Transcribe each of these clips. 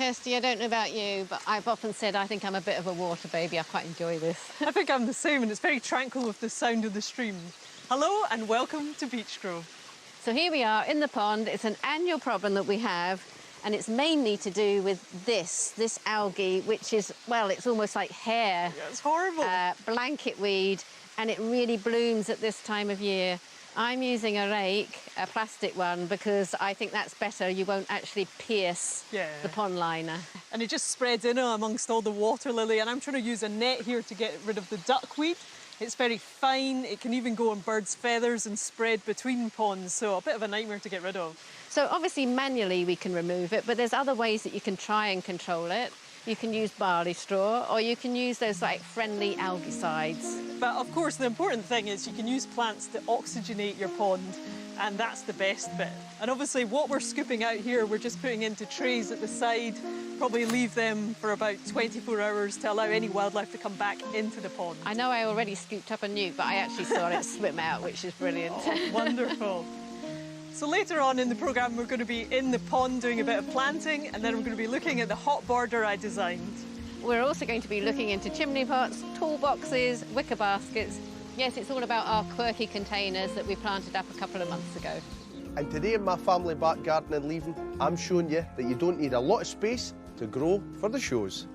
Kirsty, I don't know about you, but I've often said I think I'm a bit of a water baby. I quite enjoy this. I think I'm the same, and it's very tranquil with the sound of the stream. Hello and welcome to Beechgrove. So here we are in the pond. It's an annual problem that we have, and it's mainly to do with this algae, which is, well, it's almost like hair. Yeah, it's horrible. Blanket weed, and it really blooms at this time of year. I'm using a rake, a plastic one, because I think that's better. You won't actually pierce the pond liner. And it just spreads in amongst all the water lily, and I'm trying to use a net here to get rid of the duckweed. It's very fine. It can even go on birds' feathers and spread between ponds, so a bit of a nightmare to get rid of. So obviously manually we can remove it, but there's other ways that you can try and control it. You can use barley straw, or you can use those like friendly algicides. But of course the important thing is you can use plants to oxygenate your pond, and that's the best bit. And obviously what we're scooping out here, we're just putting into trays at the side, probably leave them for about 24 hours to allow any wildlife to come back into the pond. I know I already scooped up a newt, but I actually saw it swim out, which is brilliant. Oh, wonderful. So later on in the programme, we're going to be in the pond doing a bit of planting, and then we're going to be looking at the hot border I designed. We're also going to be looking into chimney pots, toolboxes, wicker baskets. Yes, it's all about our quirky containers that we planted up a couple of months ago. And today in my family back garden in Leven, I'm showing you that you don't need a lot of space to grow for the shows.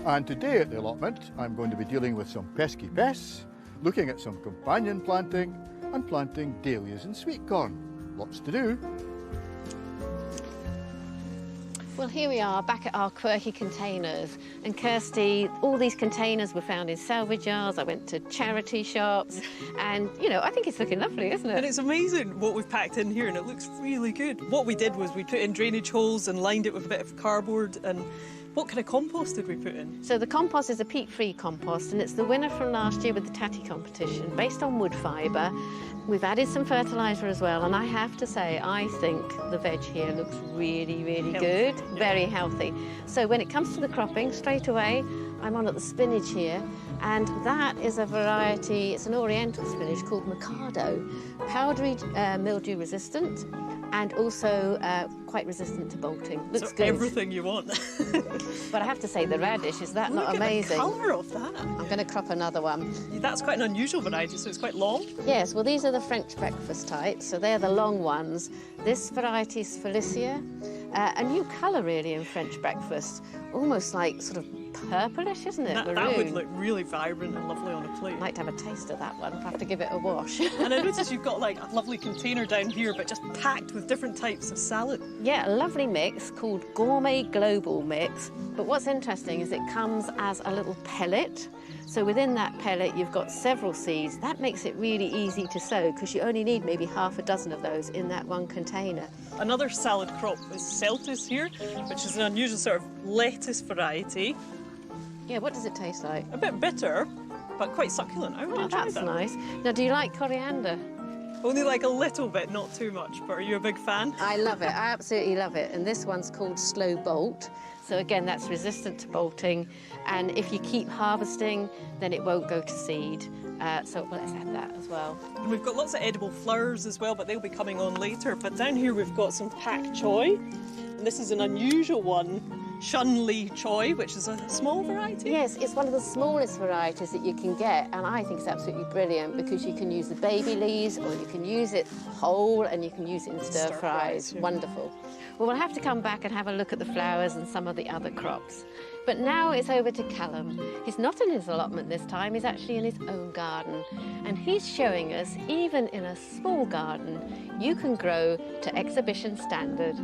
And today at the allotment, I'm going to be dealing with some pesky pests, looking at some companion planting, and planting dahlias and sweet corn. Lots to do. Well, here we are back at our quirky containers. And Kirsty, all these containers were found in salvage yards. I went to charity shops, and, you know, I think it's looking lovely, isn't it? And it's amazing what we've packed in here, and it looks really good. What we did was we put in drainage holes and lined it with a bit of cardboard. And what kind of compost did we put in? So the compost is a peat-free compost, and it's the winner from last year with the Tatty competition, based on wood fibre. We've added some fertiliser as well, and I have to say, I think the veg here looks really, really good, very healthy. So when it comes to the cropping, straight away, I'm on at the spinach here, and that is a variety, it's an oriental spinach called Mikado, powdery mildew resistant, and also quite resistant to bolting. Looks so good. Everything you want. But I have to say, the radish, is that not amazing? Look at the colour of that. I'm going to crop another one. That's quite an unusual variety, so it's quite long. Yes, well, these are the French breakfast types, so they're the long ones. This variety is Felicia. A new colour, really, in French breakfast. Almost like sort of purplish, isn't it? That would look really vibrant and lovely on a plate. I'd like to have a taste of that one. I'll have to give it a wash. And I notice you've got like a lovely container down here, but just packed with different types of salad. Yeah, a lovely mix called Gourmet Global Mix. But what's interesting is it comes as a little pellet. So within that pellet, you've got several seeds. That makes it really easy to sow, because you only need maybe half a dozen of those in that one container. Another salad crop is Celtis here, which is an unusual sort of lettuce variety. Yeah, what does it taste like? A bit bitter, but quite succulent. I would enjoy that's that. Nice. Now, do you like coriander? Only like a little bit, not too much, but are you a big fan? I love it, I absolutely love it. And this one's called Slow Bolt. So again, that's resistant to bolting. And if you keep harvesting, then it won't go to seed. So let's add that as well. And we've got lots of edible flowers as well, but they'll be coming on later. But down here we've got some pak choy. And this is an unusual one, Shun Li Choy, which is a small variety. Yes, it's one of the smallest varieties that you can get, and I think it's absolutely brilliant because you can use the baby leaves, or you can use it whole, and you can use it in stir fries. Yeah. Wonderful. Well, we'll have to come back and have a look at the flowers and some of the other crops. But now it's over to Callum. He's not in his allotment this time, he's actually in his own garden. And he's showing us, even in a small garden, you can grow to exhibition standard.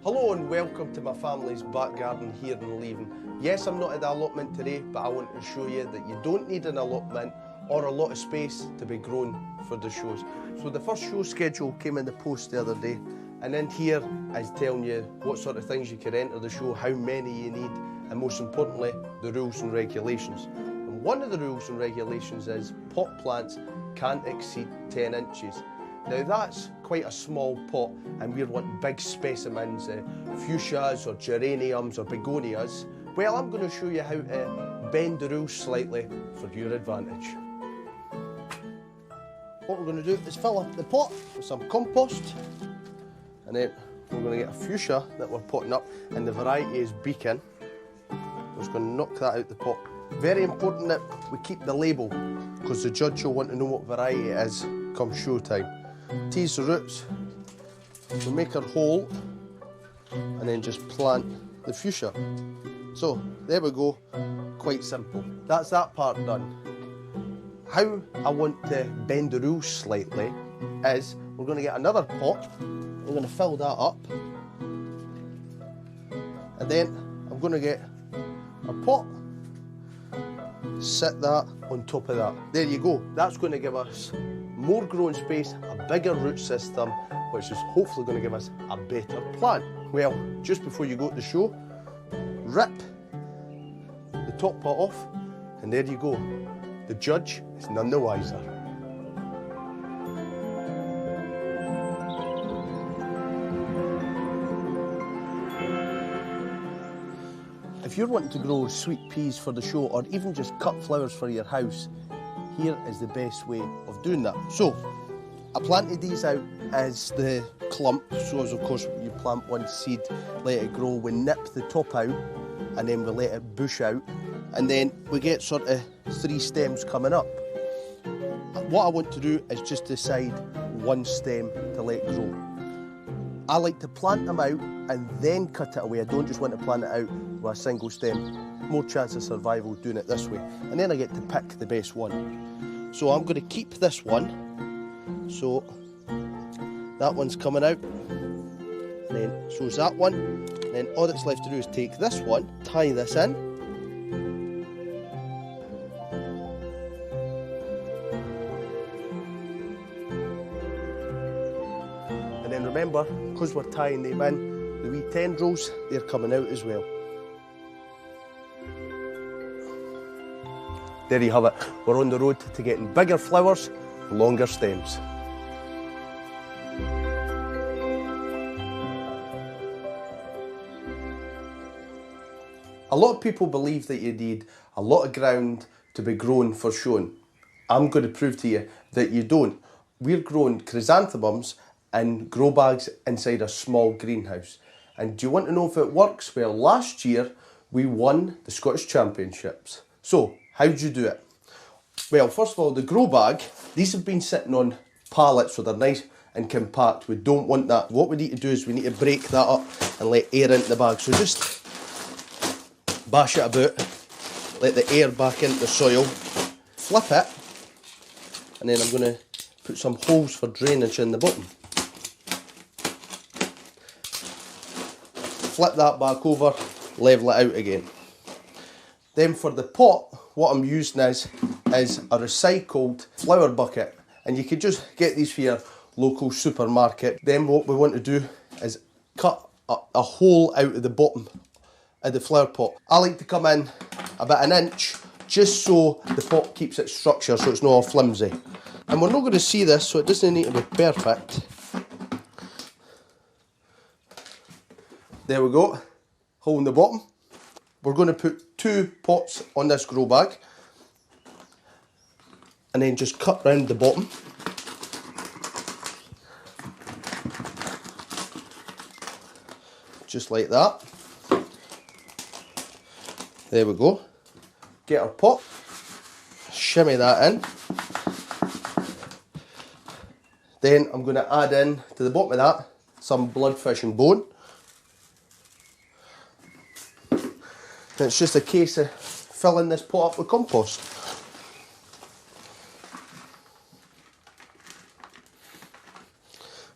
Hello and welcome to my family's back garden here in Leven. Yes, I'm not at the allotment today, but I want to show you that you don't need an allotment or a lot of space to be grown for the shows. So the first show schedule came in the post the other day, and in here is telling you what sort of things you can enter the show, how many you need, and most importantly, the rules and regulations. And one of the rules and regulations is pot plants can't exceed 10 inches. Now that's quite a small pot, and we want big specimens, fuchsias or geraniums or begonias. Well, I'm going to show you how to bend the rules slightly for your advantage. what we're going to do is fill up the pot with some compost, and then we're going to get a fuchsia that we're potting up, and the variety is Beacon. We're just going to knock that out the pot. Very important that we keep the label, because the judge will want to know what variety it is come show time. Tease the roots, we make our hole, and then just plant the fuchsia. So there we go, quite simple. That's that part done. How I want to bend the rules slightly is we're going to get another pot, we're going to fill that up, and then I'm going to get a pot, sit that on top of that. There you go, that's going to give us more growing space, a bigger root system, which is hopefully going to give us a better plant. Well, just before you go to the show, rip the top pot off, and there you go. The judge is none the wiser. If you're wanting to grow sweet peas for the show, or even just cut flowers for your house, here is the best way of doing that. So, I planted these out as the clump, so as of course you plant one seed, let it grow, we nip the top out, and then we let it bush out, and then we get sort of 3 stems coming up. What I want to do is just decide one stem to let grow. I like to plant them out and then cut it away. I don't just want to plant it out with a single stem. More chance of survival doing it this way. And then I get to pick the best one. So I'm going to keep this one. So that one's coming out. And then so's that one. And then all that's left to do is take this one, tie this in. And then remember, because we're tying them in, the wee tendrils, they're coming out as well. There you have it. We're on the road to getting bigger flowers, longer stems. A lot of people believe that you need a lot of ground to be grown for showing. I'm going to prove to you that you don't. We're growing chrysanthemums in grow bags inside a small greenhouse. And do you want to know if it works? Well, last year we won the Scottish Championships. So, how did you do it? Well, first of all, the grow bag, these have been sitting on pallets, so they're nice and compact. We don't want that. What we need to do is we need to break that up and let air into the bag. So just bash it about, let the air back into the soil, flip it, and then I'm going to put some holes for drainage in the bottom. Flip that back over, level it out again. Then for the pot, what I'm using is a recycled flower bucket, and you could just get these for your local supermarket. Then what we want to do is cut a hole out of the bottom of the flower pot. I like to come in about 1 inch, just so the pot keeps its structure, so it's not all flimsy. And we're not going to see this, so it doesn't need to be perfect. There we go, hole in the bottom. We're going to put 2 pots on this grow bag, and then just cut round the bottom. Just like that. There we go. Get our pot, shimmy that in. Then I'm going to add in to the bottom of that some bloodfish and bone. And it's just a case of filling this pot up with compost.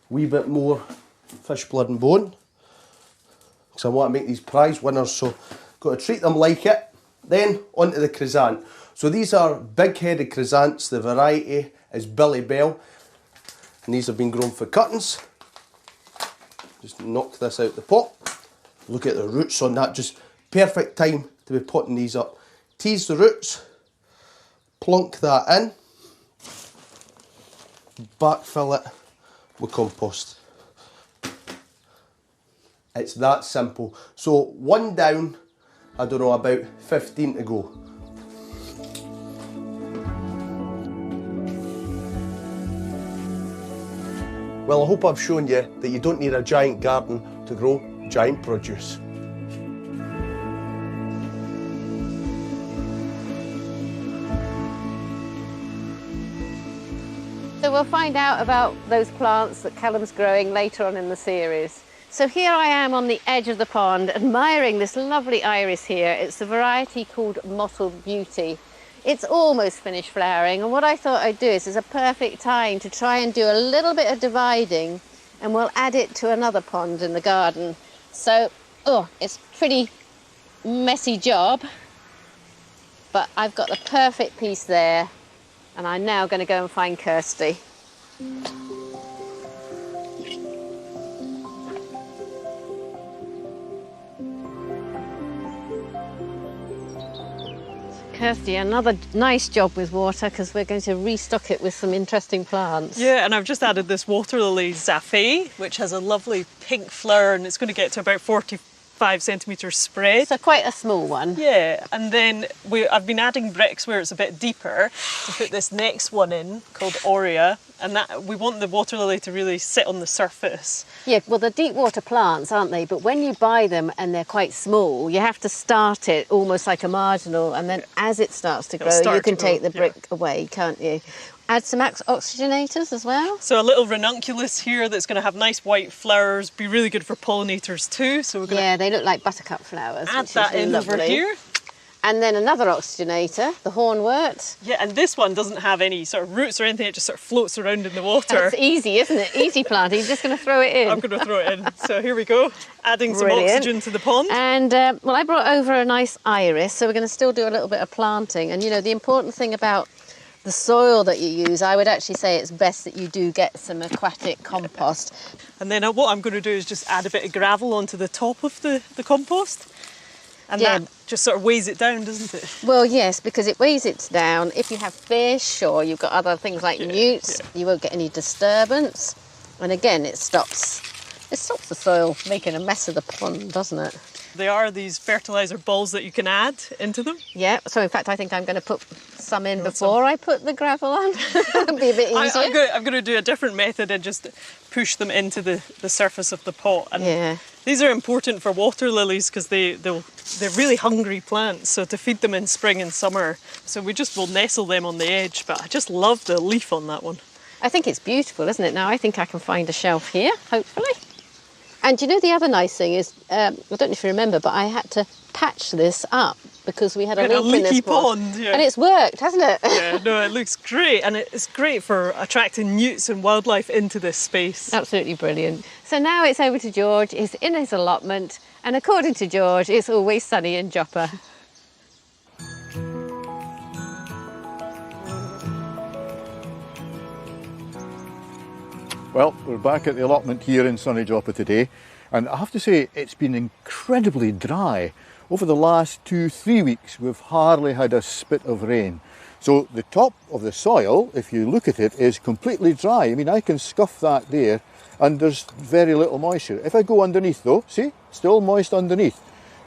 Wee bit more fish blood and bone, because I want to make these prize winners, so got to treat them like it. Then onto the chrysant. So these are big-headed chrysants. The variety is Billy Bell, and these have been grown for cuttings. Just knock this out the pot. Look at the roots on that, just perfect time to be potting these up. Tease the roots, plonk that in, backfill it with compost. It's that simple. So 1 down, I don't know, about 15 to go. Well, I hope I've shown you that you don't need a giant garden to grow giant produce. So we'll find out about those plants that Callum's growing later on in the series. So here I am on the edge of the pond admiring this lovely iris here. It's the variety called Mottled Beauty. It's almost finished flowering, and what I thought I'd do is a perfect time to try and do a little bit of dividing, and we'll add it to another pond in the garden. So, it's a pretty messy job, but I've got the perfect piece there, and I'm now going to go and find Kirsty. Kirsty, another nice job with water, because we're going to restock it with some interesting plants. Yeah, and I've just added this water lily Zafé, which has a lovely pink flower, and it's going to get to about 45 centimetres spread. So quite a small one. Yeah, and then I've been adding bricks where it's a bit deeper to put this next one in called Aurea, and that we want the water lily to really sit on the surface. Yeah, well, they're deep water plants, aren't they? But when you buy them and they're quite small, you have to start it almost like a marginal, and then as it starts to grow, you can take the brick away, can't you? Add some oxygenators as well. So a little ranunculus here that's going to have nice white flowers, be really good for pollinators too. So we're going to they look like buttercup flowers. Add that in over here. And then another oxygenator, the hornwort. Yeah, and this one doesn't have any sort of roots or anything, it just sort of floats around in the water. It's easy, isn't it? Easy planting, you're just going to throw it in. I'm going to throw it in. So here we go, adding some oxygen to the pond. And, well, I brought over a nice iris, so we're going to still do a little bit of planting. And, you know, the important thing about the soil that you use, I would actually say it's best that you do get some aquatic compost. And then what I'm going to do is just add a bit of gravel onto the top of the compost. And that just sort of weighs it down, doesn't it? Well, yes, because it weighs it down. If you have fish or you've got other things like newts, you won't get any disturbance. And again, it stops the soil making a mess of the pond, doesn't it? There are these fertiliser balls that you can add into them. Yeah, so in fact I think I'm going to put some in before I put the gravel on. It'll be a bit easier. I'm going to do a different method and just push them into the surface of the pot. And these are important for water lilies because they're really hungry plants, so to feed them in spring and summer. So we just will nestle them on the edge, but I just love the leaf on that one. I think it's beautiful, isn't it? Now I think I can find a shelf here, hopefully. And you know, the other nice thing is, I don't know if you remember, but I had to patch this up because we had a leak in this pond. And it's worked, hasn't it? Yeah, no, it looks great. And it's great for attracting newts and wildlife into this space. Absolutely brilliant. So now it's over to George. He's in his allotment. And according to George, it's always sunny in Joppa. Well, we're back at the allotment here in sunny Joppa today, and I have to say it's been incredibly dry. Over the last 2-3 weeks we've hardly had a spit of rain. So the top of the soil, if you look at it, is completely dry. I mean, I can scuff that there and there's very little moisture. If I go underneath though, see, still moist underneath.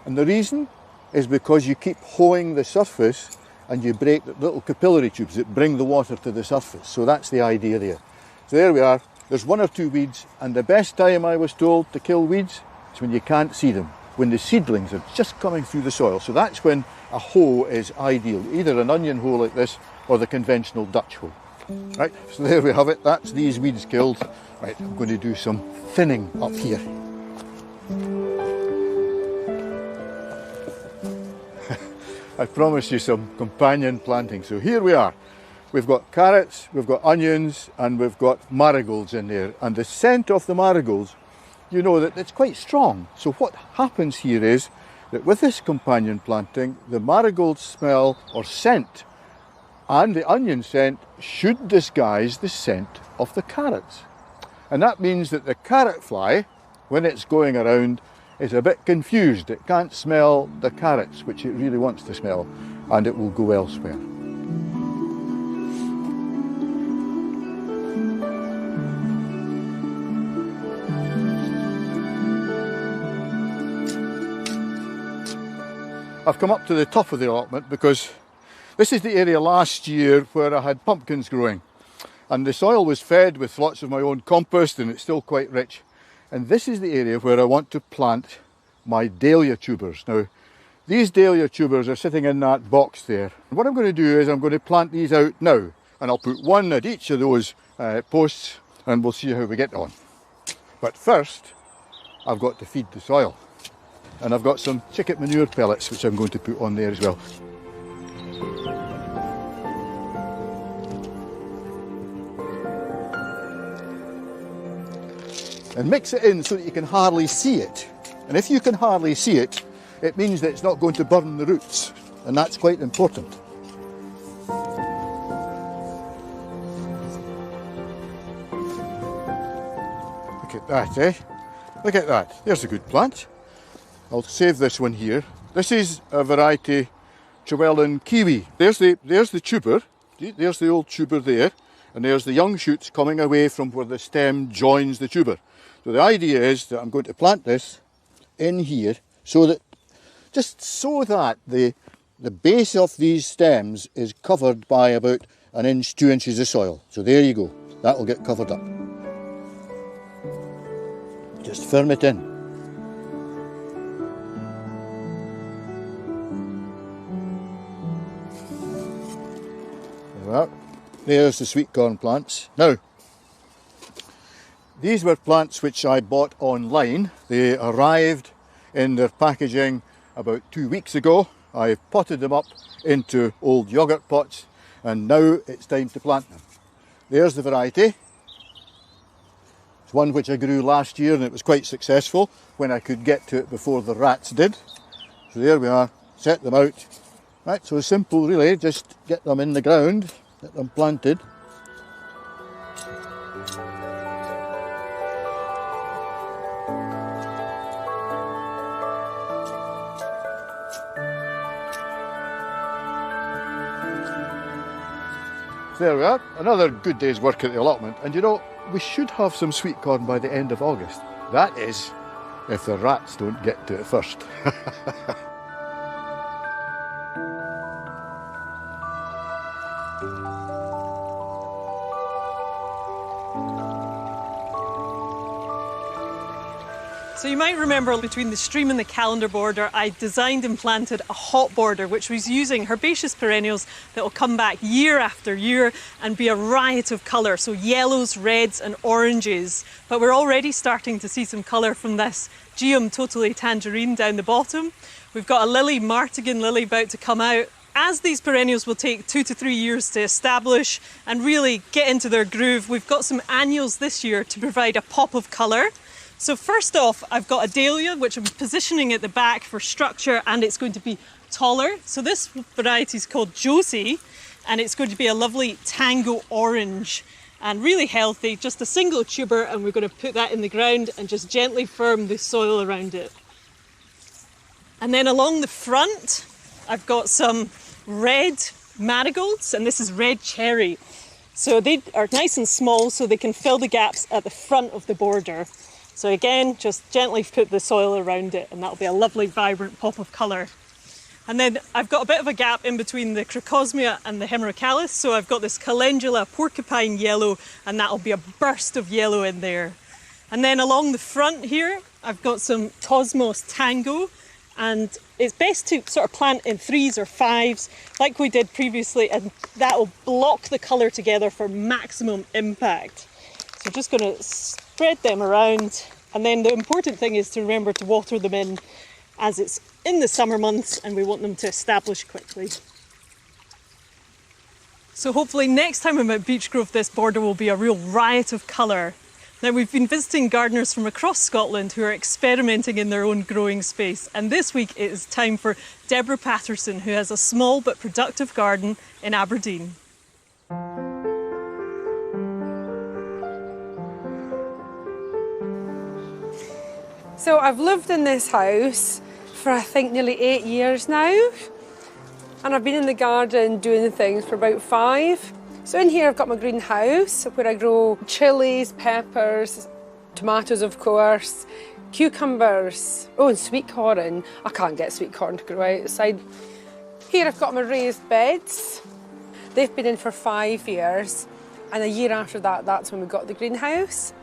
And the reason is because you keep hoeing the surface and you break the little capillary tubes that bring the water to the surface. So that's the idea there. So there we are. There's 1 or 2 weeds, and the best time I was told to kill weeds is when you can't see them, when the seedlings are just coming through the soil. So that's when a hoe is ideal, either an onion hoe like this or the conventional Dutch hoe. Right, so there we have it, that's these weeds killed. Right, I'm going to do some thinning up here. I promised you some companion planting, so here we are. We've got carrots, we've got onions, and we've got marigolds in there. And the scent of the marigolds, you know that it's quite strong. So what happens here is that with this companion planting, the marigold smell or scent and the onion scent should disguise the scent of the carrots. And that means that the carrot fly, when it's going around, is a bit confused. It can't smell the carrots, which it really wants to smell, and it will go elsewhere. I've come up to the top of the allotment because this is the area last year where I had pumpkins growing. And the soil was fed with lots of my own compost, and it's still quite rich. And this is the area where I want to plant my dahlia tubers. Now, these dahlia tubers are sitting in that box there. And what I'm going to do is I'm going to plant these out now, and I'll put one at each of those posts, and we'll see how we get on. But first, I've got to feed the soil. And I've got some chicken manure pellets which I'm going to put on there as well. And mix it in so that you can hardly see it. And if you can hardly see it, it means that it's not going to burn the roots, and that's quite important. Look at that, eh? Look at that. There's a good plant. I'll save this one here. This is a variety Trewellan Kiwi. There's the tuber. There's the old tuber there, and there's the young shoots coming away from where the stem joins the tuber. So the idea is that I'm going to plant this in here so that the base of these stems is covered by about 1 inch, 2 inches of soil. So there you go. That will get covered up. Just firm it in. Well, there's the sweet corn plants. Now, these were plants which I bought online. They arrived in their packaging about 2 weeks ago. I've potted them up into old yoghurt pots, and now it's time to plant them. There's the variety. It's one which I grew last year, and it was quite successful when I could get to it before the rats did. So there we are, set them out. Right, so simple really, just get them in the ground, get them planted. There we are, another good day's work at the allotment, and you know, we should have some sweet corn by the end of August. That is, if the rats don't get to it first. So you might remember between the stream and the calendar border, I designed and planted a hot border, which was using herbaceous perennials that will come back year after year and be a riot of colour, so yellows, reds and oranges. But we're already starting to see some colour from this Geum Totally Tangerine down the bottom. We've got a lily, Martigan lily, about to come out. As these perennials will take 2 to 3 years to establish and really get into their groove, we've got some annuals this year to provide a pop of colour. So first off, I've got a dahlia, which I'm positioning at the back for structure, and it's going to be taller. So this variety is called Josie, and it's going to be a lovely tango orange and really healthy, just a single tuber, and we're going to put that in the ground and just gently firm the soil around it. And then along the front, I've got some red marigolds, and this is red cherry. So they are nice and small, so they can fill the gaps at the front of the border. So again, just gently put the soil around it, and that'll be a lovely, vibrant pop of colour. And then I've got a bit of a gap in between the crocosmia and the hemerocallis, so I've got this calendula porcupine yellow, and that'll be a burst of yellow in there. And then along the front here, I've got some Tosmos tango, and it's best to sort of plant in 3s or 5s, like we did previously, and that'll block the colour together for maximum impact. So I'm just going to spread them around, and then the important thing is to remember to water them in as it's in the summer months and we want them to establish quickly. So hopefully next time I'm at Beechgrove, this border will be a real riot of colour. Now, we've been visiting gardeners from across Scotland who are experimenting in their own growing space, and this week it is time for Deborah Patterson, who has a small but productive garden in Aberdeen. So I've lived in this house for I think nearly 8 years now, and I've been in the garden doing things for about 5. So in here I've got my greenhouse where I grow chilies, peppers, tomatoes of course, cucumbers, oh, and sweet corn. I can't get sweet corn to grow outside. Here I've got my raised beds. They've been in for 5 years, And a year after that, that's when we got the greenhouse.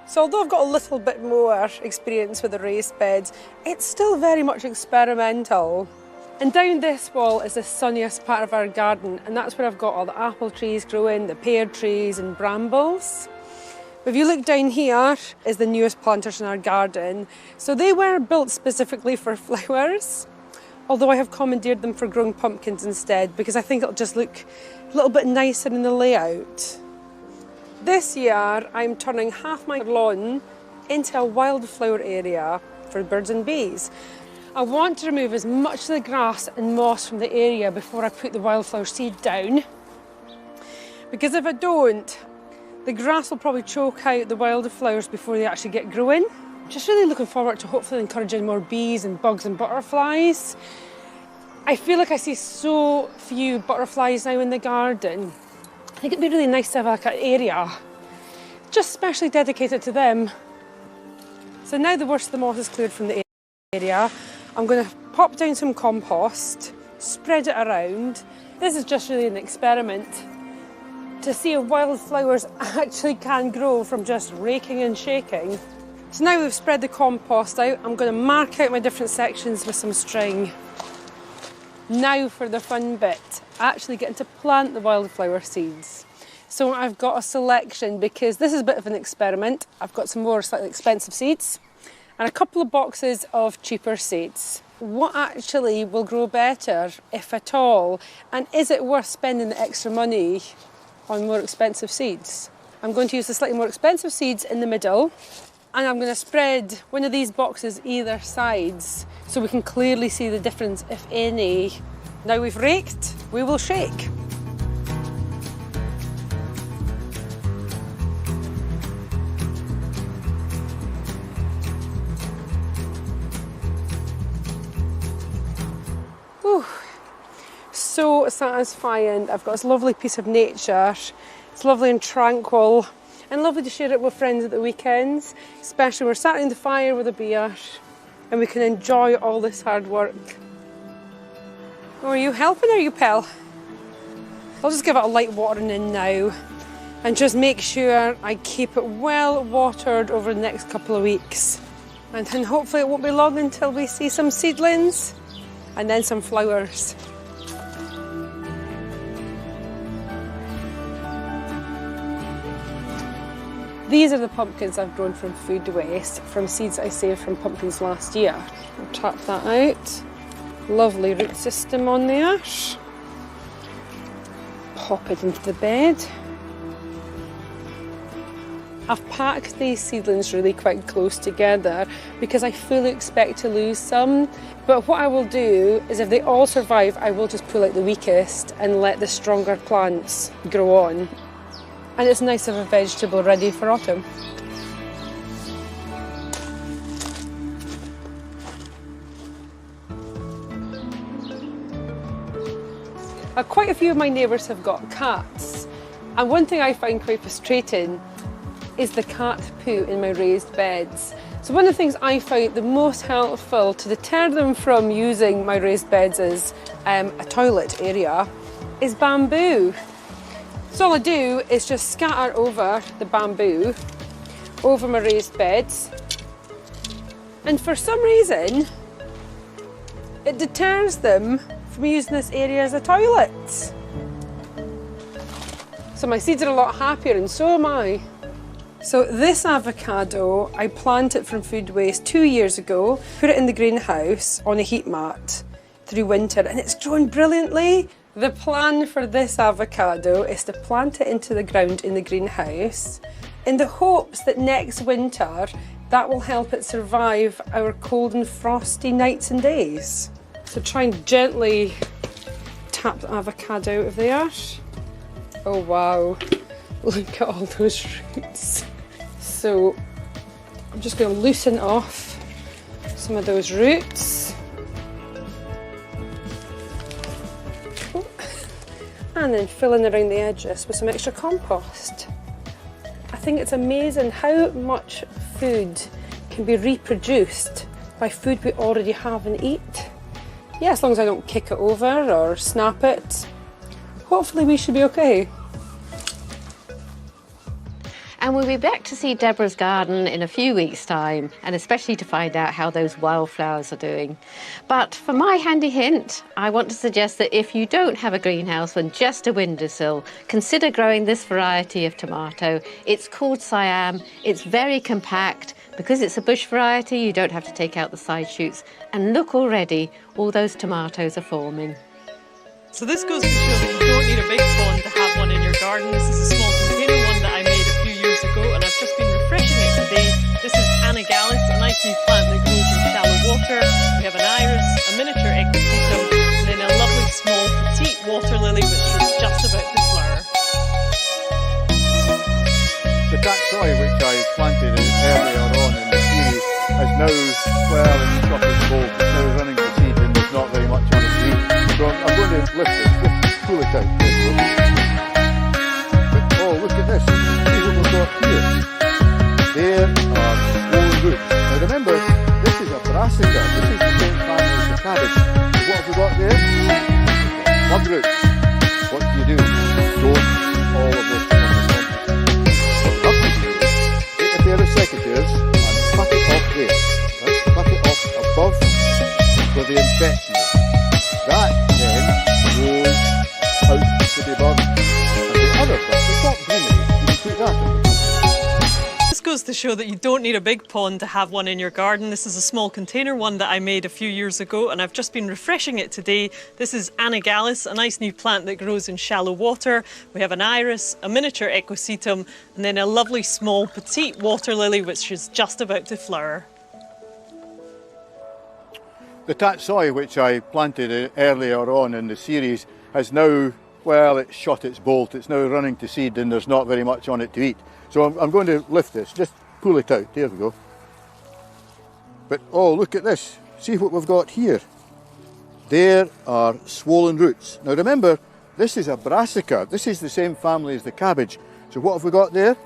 So although I've got a little bit more experience with the raised beds, it's still very much experimental. And down this wall is the sunniest part of our garden, and that's where I've got all the apple trees growing, the pear trees and brambles. If you look down here is the newest planters in our garden. So they were built specifically for flowers, although I have commandeered them for growing pumpkins instead because I think it'll just look a little bit nicer in the layout. This year I'm turning half my lawn into a wildflower area for birds and bees. I want to remove as much of the grass and moss from the area before I put the wildflower seed down, because if I don't, the grass will probably choke out the wildflowers before they actually get growing. I'm just really looking forward to hopefully encouraging more bees and bugs and butterflies. I feel like I see so few butterflies now in the garden. I think it'd be really nice to have like an area just specially dedicated to them. So now the worst of the moss is cleared from the area, I'm going to pop down some compost, spread it around. This is just really an experiment to see if wildflowers actually can grow from just raking and shaking. So now we've spread the compost out, I'm going to mark out my different sections with some string. Now for the fun bit, actually getting to plant the wildflower seeds. So I've got a selection because this is a bit of an experiment. I've got some more slightly expensive seeds and a couple of boxes of cheaper seeds. What actually will grow better, if at all? And is it worth spending the extra money on more expensive seeds? I'm going to use the slightly more expensive seeds in the middle, and I'm going to spread one of these boxes either sides so we can clearly see the difference, if any. Now we've raked, we will shake. Whew. So satisfying. I've got this lovely piece of nature. It's lovely and tranquil and lovely to share it with friends at the weekends, especially when we're sat in the fire with a beer and we can enjoy all this hard work. Oh, are you helping or are you, pal? I'll just give it a light watering in now and just make sure I keep it well watered over the next couple of weeks. And then hopefully it won't be long until we see some seedlings and then some flowers. These are the pumpkins I've grown from food waste, from seeds I saved from pumpkins last year. I'll tap that out. Lovely root system on there. Pop it into the bed. I've packed these seedlings really quite close together because I fully expect to lose some. But what I will do is if they all survive, I will just pull out the weakest and let the stronger plants grow on. And it's nice to have a vegetable ready for autumn. Quite a few of my neighbours have got cats, and one thing I find quite frustrating is the cat poo in my raised beds. So one of the things I find the most helpful to deter them from using my raised beds as a toilet area is bamboo. So all I do is just scatter over the bamboo over my raised beds, and for some reason it deters them from using this area as a toilet. So my seeds are a lot happier and so am I. So this avocado, I planted from food waste 2 years ago, put it in the greenhouse on a heat mat through winter, and it's grown brilliantly. The plan for this avocado is to plant it into the ground in the greenhouse in the hopes that next winter that will help it survive our cold and frosty nights and days. So try and gently tap the avocado out of there. Oh wow, look at all those roots. So I'm just going to loosen off some of those roots. And then fill in around the edges with some extra compost. I think it's amazing how much food can be reproduced by food we already have and eat. Yeah, as long as I don't kick it over or snap it, hopefully we should be okay. And we'll be back to see Deborah's garden in a few weeks' time, and especially to find out how those wildflowers are doing. But for my handy hint, I want to suggest that if you don't have a greenhouse and just a windowsill, consider growing this variety of tomato. It's called Siam. It's very compact. Because it's a bush variety, you don't have to take out the side shoots. And look already, all those tomatoes are forming. So this goes to show that you don't need a big pond to have one in your garden. This is a small container one that I made a few years ago, and I've just been refreshing it today. This is anagallis, a nice new plant that grows in shallow water. We have an iris, a miniature equisetum, and then a lovely small petite water lily which is just about to flower. The taxoi which I planted earlier on in the series has now, well, it's shot its bolt, it's now running to seed and there's not very much on it to eat. So I'm going to lift this, just pull it out. But, oh, look at this. See what we've got here. There are swollen roots. Now remember, this is a brassica. This is the same family as the cabbage. So what have we got there? Plug roots. What do you do? Don't put all of this on the compost. What you have to do is take a pair of secateurs and cut it off there. Right? Cut it off above where the infection is. That then goes out to be burned. And the other stuff, the top greenery, you can put that in. This goes to show that you don't need a big pond to have one in your garden. This is a small container one that I made a few years ago, and I've just been refreshing it today. This is anagallis, a nice new plant that grows in shallow water. We have an iris, a miniature equisetum, and then a lovely small petite water lily which is just about to flower. The taxoi which I planted earlier on in the series has now, well, it's shot its bolt. It's now running to seed and there's not very much on it to eat. So I'm going to lift this, just pull it out. There we go. But oh, look at this. See what we've got here. There are swollen roots. Now remember, this is a brassica. This is the same family as the cabbage. So what have we got there?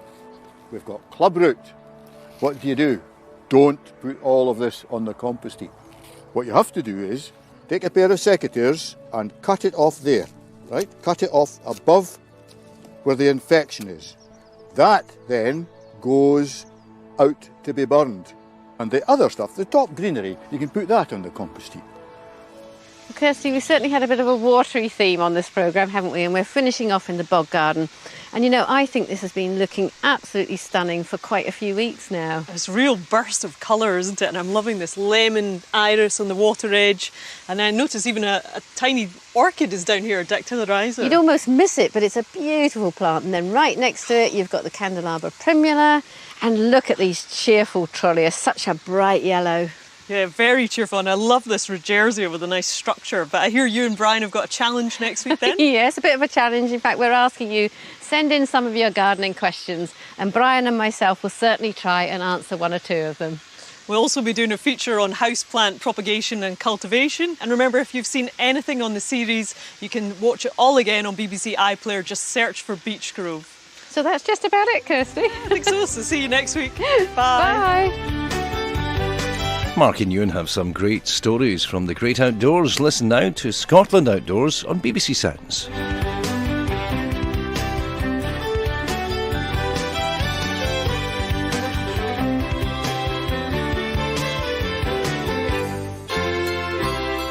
We've got clubroot. What do? Don't put all of this on the compost heap. What you have to do is take a pair of secateurs and cut it off there, right? Cut it off above where the infection is. That then goes out to be burned. And the other stuff, the top greenery, you can put that on the compost heap. Well, Kirsty, we've certainly had a bit of a watery theme on this programme, haven't we? And we're finishing off in the bog garden. And you know, I think this has been looking absolutely stunning for quite a few weeks now. It's a real burst of colour, isn't it? And I'm loving this lemon iris on the water edge. And I notice even a tiny orchid is down here, a dactylorhiza. You'd almost miss it, but it's a beautiful plant. And then right next to it, you've got the candelabra primula. And look at these cheerful trollias, such a bright yellow. Yeah, very cheerful, and I love this regerzia with a nice structure. But I hear you and Brian have got a challenge next week then? Yes, a bit of a challenge. In fact, we're asking you, send in some of your gardening questions, and Brian and myself will certainly try and answer one or two of them. We'll also be doing a feature on houseplant propagation and cultivation. And remember, if you've seen anything on the series, you can watch it all again on BBC iPlayer. Just search for Beechgrove. So that's just about it, Kirsty. I think so. So see you next week. Bye. Bye. Mark and Ewan have some great stories from the great outdoors. Listen now to Scotland Outdoors on BBC Sounds.